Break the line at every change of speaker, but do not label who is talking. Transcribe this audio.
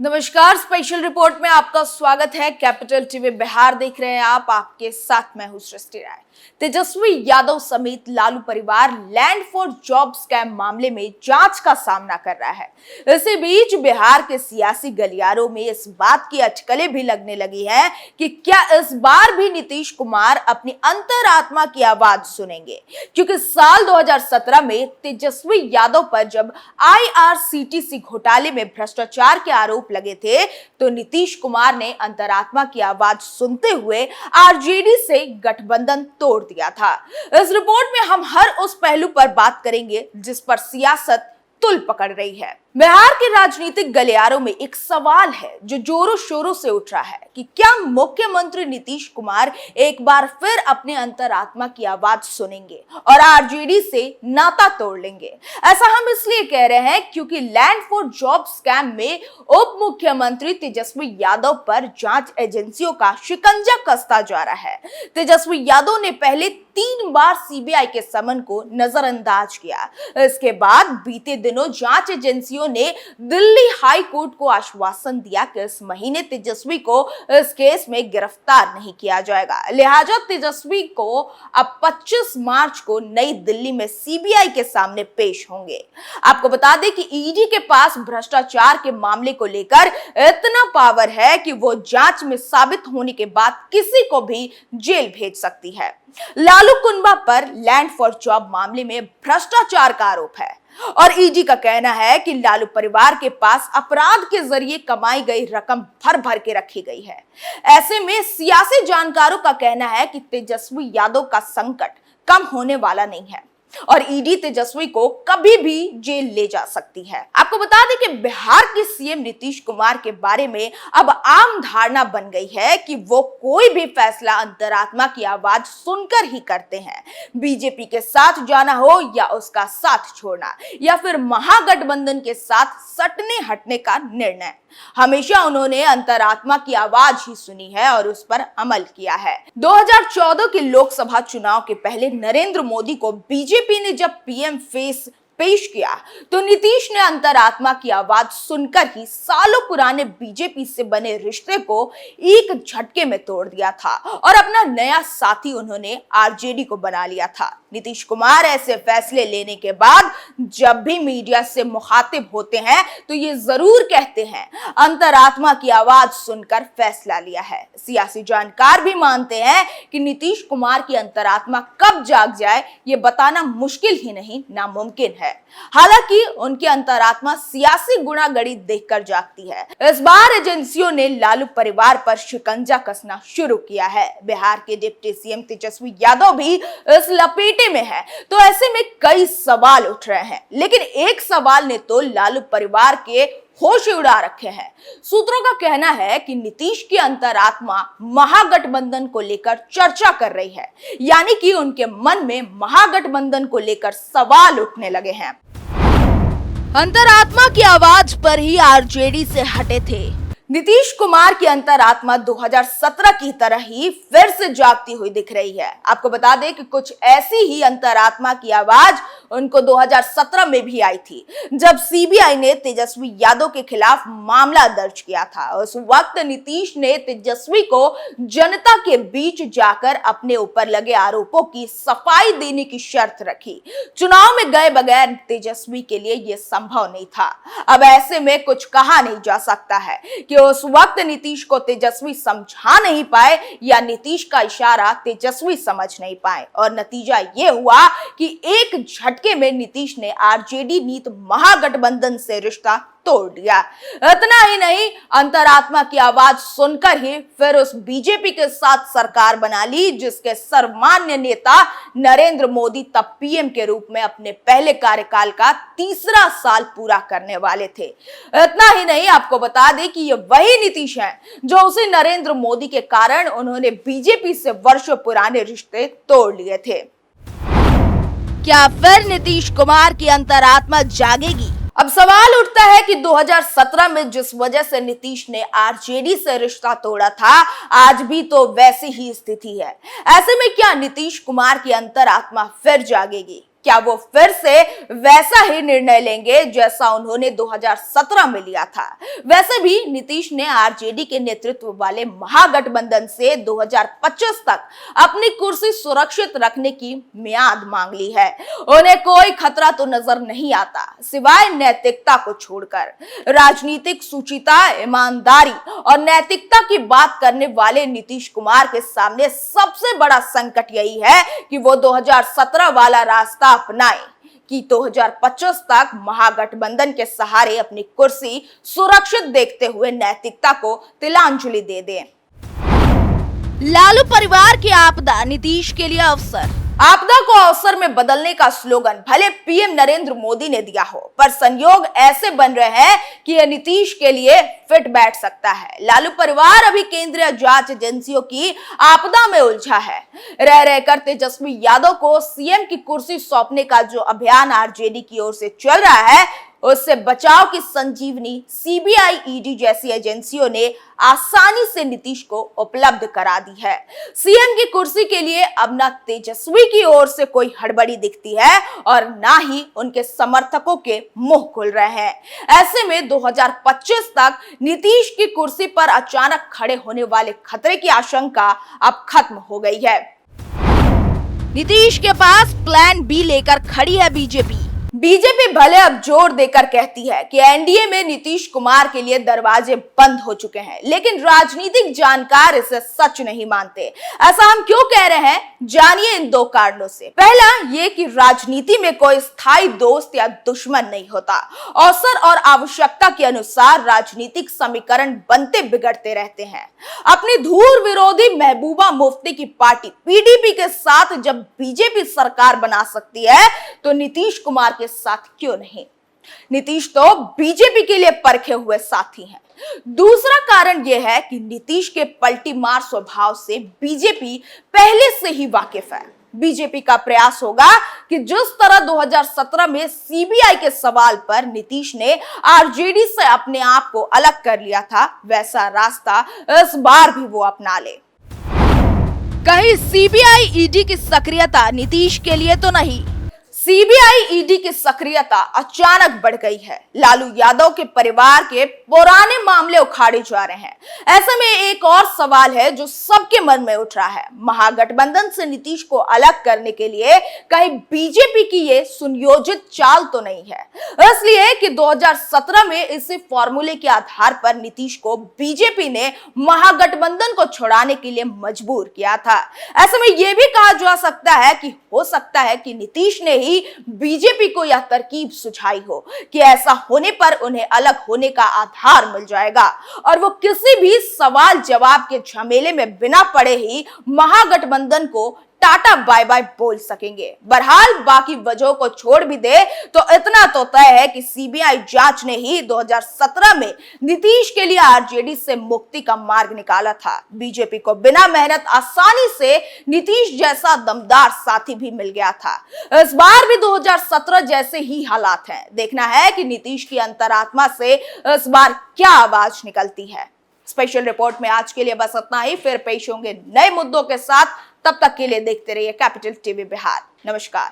नमस्कार, special report में आपका स्वागत है। कैपिटल टीवी बिहार देख रहे हैं आप, आपके साथ मैं हूं सृष्टि राय। तेजस्वी यादव समेत लालू परिवार लैंड फॉर जॉब स्कैम मामले में जांच का सामना कर रहा है। इसी बीच बिहार के सियासी गलियारों में इस बात की अटकलें भी लगने लगी है कि क्या इस बार भी नीतीश कुमार अपनी अंतरात्मा की आवाज सुनेंगे, क्योंकि साल 2017 में तेजस्वी यादव पर जब IRCTC घोटाले में भ्रष्टाचार के आरोप लगे थे तो नीतीश कुमार ने अंतरात्मा की आवाज सुनते हुए आरजेडी से गठबंधन तोड़ दिया था। इस रिपोर्ट में हम हर उस पहलू पर बात करेंगे जिस पर सियासत तुल पकड़ रही है। बिहार के राजनीतिक गलियारों में एक सवाल है जो जोरों शोरों से उठ रहा है कि क्या मुख्यमंत्री नीतीश कुमार एक बार फिर अपने अंतरात्मा की आवाज सुनेंगे और आरजेडी से नाता तोड़ लेंगे। ऐसा हम इसलिए कह रहे हैं क्योंकि लैंड फॉर जॉब स्कैम में उप मुख्यमंत्री तेजस्वी यादव पर जांच एजेंसियों का शिकंजा कसता जा रहा है। तेजस्वी यादव ने पहले 3 बार सीबीआई के समन को नजरअंदाज किया। इसके बाद बीते दिनों जांच एजेंसियों ने दिल्ली हाई कोर्ट को आश्वासन दिया कि इस महीने तेजस्वी को इस केस में गिरफ्तार नहीं किया जाएगा। लिहाजा तेजस्वी को अब 25 मार्च को नई दिल्ली में सीबीआई के सामने पेश होंगे। आपको बता दें कि ईडी के पास भ्रष्टाचार के मामले को लेकर इतना पावर है कि वो जांच में साबित होने के बाद किसी को भी जेल भेज सकती है। लालू कुनबा पर लैंड फॉर जॉब मामले में भ्रष्टाचार का आरोप है और ईडी का कहना है कि लालू परिवार के पास अपराध के जरिए कमाई गई रकम भर भर के रखी गई है। ऐसे में सियासी जानकारों का कहना है कि तेजस्वी यादव का संकट कम होने वाला नहीं है और ईडी तेजस्वी को कभी भी जेल ले जा सकती है। आपको बता दें कि बिहार के सीएम नीतीश कुमार के बारे में अब आम धारणा बन गई है कि वो कोई भी फैसला अंतरात्मा की आवाज सुनकर ही करते हैं। बीजेपी के साथ जाना हो या उसका साथ छोड़ना या फिर महागठबंधन के साथ सटने हटने का निर्णय, हमेशा उन्होंने अंतरात्मा की आवाज ही सुनी है और उस पर अमल किया है। 2014 के लोकसभा चुनाव के पहले नरेंद्र मोदी को बीजेपी ने जब पीएम फेस पेश किया तो नीतीश ने अंतरात्मा की आवाज सुनकर ही सालों पुराने बीजेपी से बने रिश्ते को एक झटके में तोड़ दिया था और अपना नया साथी उन्होंने आरजेडी को बना लिया था। नीतीश कुमार ऐसे फैसले लेने के बाद जब भी मीडिया से मुखातिब होते हैं तो ये जरूर कहते हैं अंतरात्मा की आवाज सुनकर फैसला लिया है। सियासी जानकार भी मानते हैं कि नीतीश कुमार की अंतरात्मा कब जाग जाए ये बताना मुश्किल ही नहीं नामुमकिन है। हालांकि उनकी अंतरात्मा सियासी गुणागड़ी देखकर जागती है। इस बार एजेंसियों ने लालू परिवार पर शिकंजा कसना शुरू किया है। बिहार के डिप्टी सीएम तेजस्वी यादव भी इस लपेटे में है, तो ऐसे में कई सवाल उठ रहे हैं, लेकिन एक सवाल ने तो लालू परिवार के होश उड़ा रखे हैं। सूत्रों का कहना है कि नीतीश की अंतरात्मा महागठबंधन को लेकर चर्चा कर रही है, यानी कि उनके मन में महागठबंधन को लेकर सवाल उठने लगे हैं। अंतरात्मा की आवाज पर ही आरजेडी से हटे थे। नीतीश कुमार की अंतरात्मा 2017 की तरह ही फिर से जागती हुई दिख रही है। आपको बता दें कि कुछ ऐसी ही अंतरात्मा की आवाज उनको 2017 में भी आई थी जब सीबीआई ने तेजस्वी यादव के खिलाफ मामला दर्ज किया था। उस वक्त नीतीश ने तेजस्वी को जनता के बीच जाकर अपने ऊपर लगे आरोपों की सफाई देने की शर्त रखी। चुनाव में गए बगैर तेजस्वी के लिए यह संभव नहीं था। अब ऐसे में कुछ कहा नहीं जा सकता है कि उस वक्त नीतीश को तेजस्वी समझा नहीं पाए या नीतीश का इशारा तेजस्वी समझ नहीं पाए और नतीजा यह हुआ कि एक झटके में नीतीश ने आरजेडी नीत महागठबंधन से रिश्ता तोड़ दिया। इतना ही नहीं, अंतरात्मा की आवाज सुनकर ही फिर उस बीजेपी के साथ सरकार बना ली जिसके सर्वमान्य नेता नरेंद्र मोदी तब पीएम के रूप में अपने पहले कार्यकाल का 3रा साल पूरा करने वाले थे। इतना ही नहीं, आपको बता दें कि ये वही नीतीश है जो उसी नरेंद्र मोदी के कारण उन्होंने बीजेपी से वर्षों पुराने रिश्ते तोड़ लिए थे। क्या फिर नीतीश कुमार की अंतरात्मा जागेगी? अब सवाल उठता है कि 2017 में जिस वजह से नीतीश ने आरजेडी से रिश्ता तोड़ा था, आज भी तो वैसी ही स्थिति है। ऐसे में क्या नीतीश कुमार की अंतरात्मा फिर जागेगी? क्या वो फिर से वैसा ही निर्णय लेंगे जैसा उन्होंने 2017 में लिया था? वैसे भी नीतीश ने आरजेडी के नेतृत्व वाले महागठबंधन से 2025 तक अपनी कुर्सी सुरक्षित रखने की मियाद मांग ली है। उन्हें कोई खतरा तो नजर नहीं आता सिवाय नैतिकता को छोड़कर। राजनीतिक सुचिता, ईमानदारी और नैतिकता की बात करने वाले नीतीश कुमार के सामने सबसे बड़ा संकट यही है कि वो 2017 वाला रास्ता अपनाए कि 2025 तक महागठबंधन के सहारे अपनी कुर्सी सुरक्षित देखते हुए नैतिकता को तिलांजलि दे दें। लालू परिवार की आपदा नीतीश के लिए अवसर। आपदा को अवसर में बदलने का स्लोगन भले पीएम नरेंद्र मोदी ने दिया हो, पर संयोग ऐसे बन रहे हैं कि यह नीतीश के लिए फिट बैठ सकता है। लालू परिवार अभी केंद्रीय जांच एजेंसियों की आपदा में उलझा है। रह रहकर तेजस्वी यादव को सीएम की कुर्सी सौंपने का जो अभियान आरजेडी की ओर से चल रहा है, उससे बचाव की संजीवनी सीबीआई, ईडी जैसी एजेंसियों ने आसानी से नीतीश को उपलब्ध करा दी है। सीएम की कुर्सी के लिए अब ना तेजस्वी की ओर से कोई हड़बड़ी दिखती है और ना ही उनके समर्थकों के मुंह खुल रहे हैं। ऐसे में 2025 तक नीतीश की कुर्सी पर अचानक खड़े होने वाले खतरे की आशंका अब खत्म हो गई है। नीतीश के पास प्लान बी लेकर खड़ी है बीजेपी। बीजेपी भले अब जोर देकर कहती है कि एनडीए में नीतीश कुमार के लिए दरवाजे बंद हो चुके हैं, लेकिन राजनीतिक जानकार इसे सच नहीं मानते। ऐसा हम क्यों कह रहे हैं, जानिए इन दो कारणों से। पहला ये कि राजनीति में कोई स्थायी दोस्त या दुश्मन नहीं होता। अवसर और आवश्यकता के अनुसार राजनीतिक समीकरण बनते बिगड़ते रहते हैं। अपनी धूर विरोधी महबूबा मुफ्ती की पार्टी पीडीपी के साथ जब बीजेपी सरकार बना सकती है, तो नीतीश कुमार के साथ क्यों नहीं? नीतीश तो बीजेपी के लिए परखे हुए साथी हैं। दूसरा कारण यह है कि नीतीश के पलटी मार स्वभाव से बीजेपी पहले से ही वाकिफ है। बीजेपी का प्रयास होगा कि जिस तरह 2017 में सीबीआई के सवाल पर नीतीश ने आरजेडी से अपने आप को अलग कर लिया था, वैसा रास्ता इस बार भी वो अपना ले। कहीं सीबीआई, ईडी की सक्रियता नीतीश के लिए तो नहीं? सीबीआई, ईडी की सक्रियता अचानक बढ़ गई है। लालू यादव के परिवार के पुराने मामले उखाड़े जा रहे हैं। ऐसे में एक और सवाल है जो सबके मन में उठ रहा है, महागठबंधन से नीतीश को अलग करने के लिए कहीं बीजेपी की ये सुनियोजित चाल तो नहीं है? इसलिए कि 2017 में इसी फॉर्मूले के आधार पर नीतीश को बीजेपी ने महागठबंधन को छुड़ाने के लिए मजबूर किया था। ऐसे में यह भी कहा जा सकता है कि हो सकता है कि नीतीश ने ही बीजेपी को यह तरकीब सुझाई हो कि ऐसा होने पर उन्हें अलग होने का आधार मिल जाएगा और वो किसी भी सवाल जवाब के झमेले में बिना पड़े ही महागठबंधन को टाटा बाय बाय बोल सकेंगे। बहरहाल बाकी वजहों को छोड़ भी दे तो इतना तो तय है कि सीबीआई जांच ने ही 2017 में नीतीश के लिए आरजेडी से मुक्ति का मार्ग निकाला था। बीजेपी को बिना मेहनत आसानी से नीतीश जैसा दमदार साथी भी मिल गया था। इस बार भी 2017 जैसे ही हालात हैं। देखना है कि नीतीश की अंतरात्मा से इस बार क्या आवाज निकलती है। स्पेशल रिपोर्ट में आज के लिए बस इतना ही। फिर पेश होंगे नए मुद्दों के साथ। तब तक के लिए देखते रहिए कैपिटल टीवी बिहार। नमस्कार।